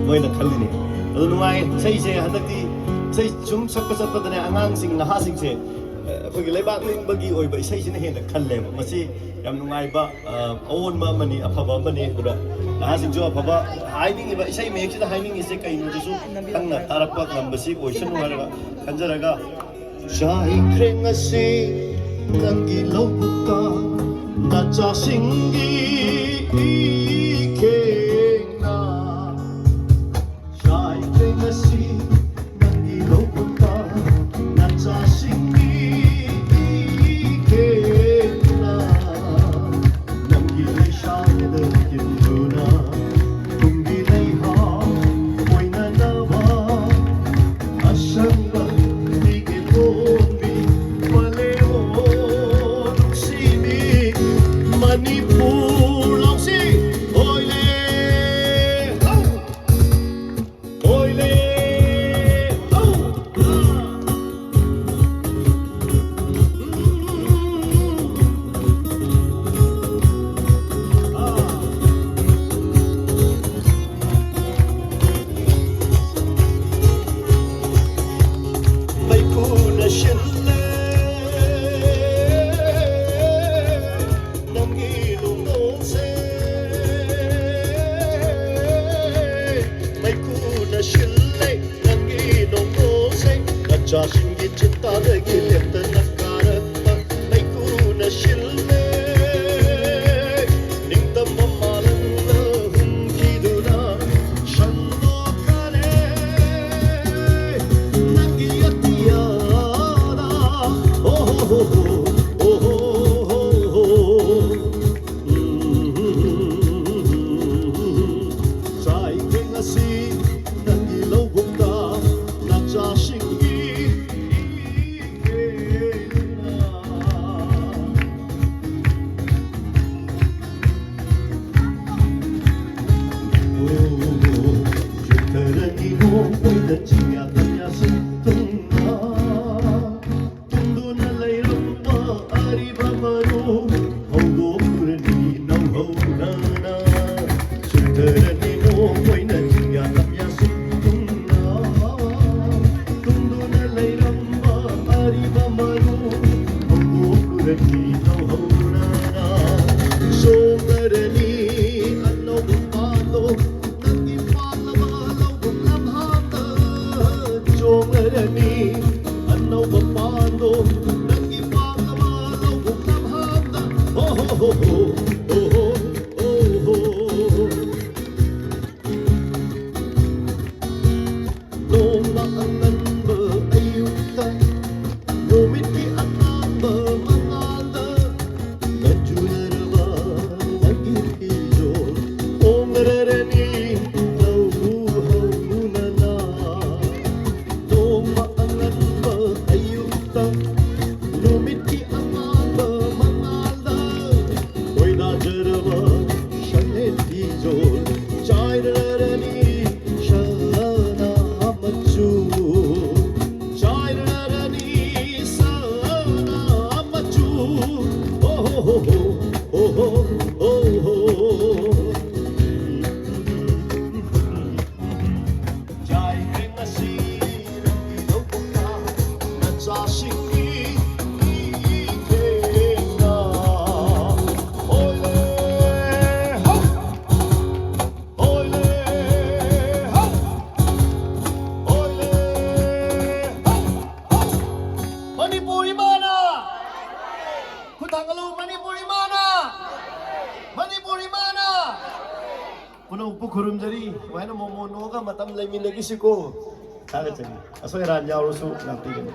ꯃꯣꯏꯅ ꯈꯜꯂꯤꯅꯦ ꯑꯗꯨ ꯅꯨꯡꯉꯥꯏ ꯏꯁꯩꯁꯦ ꯍꯟꯗꯛꯇꯤ ꯏꯁꯩ ꯁꯨꯝ ꯁꯛꯄ ꯆꯠꯄꯗꯅꯦ ꯑꯉꯥꯡꯁꯤꯡ ꯅꯍꯥꯁꯤꯡꯁꯦ ꯑꯩꯈꯣꯏꯒꯤ ꯂꯩꯕꯥꯛ ꯅꯤꯡꯕꯒꯤ ꯑꯣꯏꯕ ꯏꯁꯩꯁꯤꯅ ꯍꯦꯟꯅ ꯈꯜꯂꯦꯕ ꯃꯁꯤ ꯌꯥꯝ ꯅꯨꯡꯉꯥꯏꯕ ꯑꯑꯣꯟꯕ ꯑꯃꯅꯤ ꯑꯐꯕ ꯑꯃꯅꯤ ꯑꯗꯨꯗ ꯅꯍꯥꯁꯤꯡꯁꯨ ꯑꯐꯕ ꯍꯥꯏꯅꯤꯡꯉꯤꯕ ꯏꯁꯩ ꯃꯌꯦꯛꯁꯤꯗ ꯍꯥꯏꯅꯤꯡꯉꯤꯁꯦ ꯀꯩꯅꯣꯗꯨꯁꯨ ꯈꯪꯅ ꯇꯥꯔꯛꯄ ꯉꯝꯕꯁꯤ ꯑꯣꯏꯁꯅꯨ ꯍꯥꯏꯔꯒ ꯈꯟꯖꯔꯒ ꯆꯥꯏꯈ꯭ꯔꯦ ꯉꯁꯤ ꯅꯪꯒꯤ ꯂꯧꯕꯨꯛꯇ ꯅꯆꯥꯁꯤꯡꯒꯤ ꯏꯈꯦꯡꯅ ꯆꯥꯏꯈ꯭ꯔꯦ ꯉꯁꯤ ꯅꯪꯒꯤ ꯂꯧꯕꯨꯛꯇ ꯅꯆꯥꯁꯤꯡꯒꯤ 이케나 남기 샤이더 긴두나 둥기네하 보이나 나와 아상가 니게 돈비 말레오 룩시미 마니푸르 랑시 오일레 오일레 자신기 찐따르기 lep던 나가르빠 나이쿠나 실내 닝담 맘마는 훔기두나 션도카네 나기야 뛰어라 오호호호 오호호호 자이갱아시 나기 로군다 나 자신기 Punong kurum-jari, wahai momo noga matam lagi lagi siko. Salah ceng, asal iran jauh rusuh nanti kan.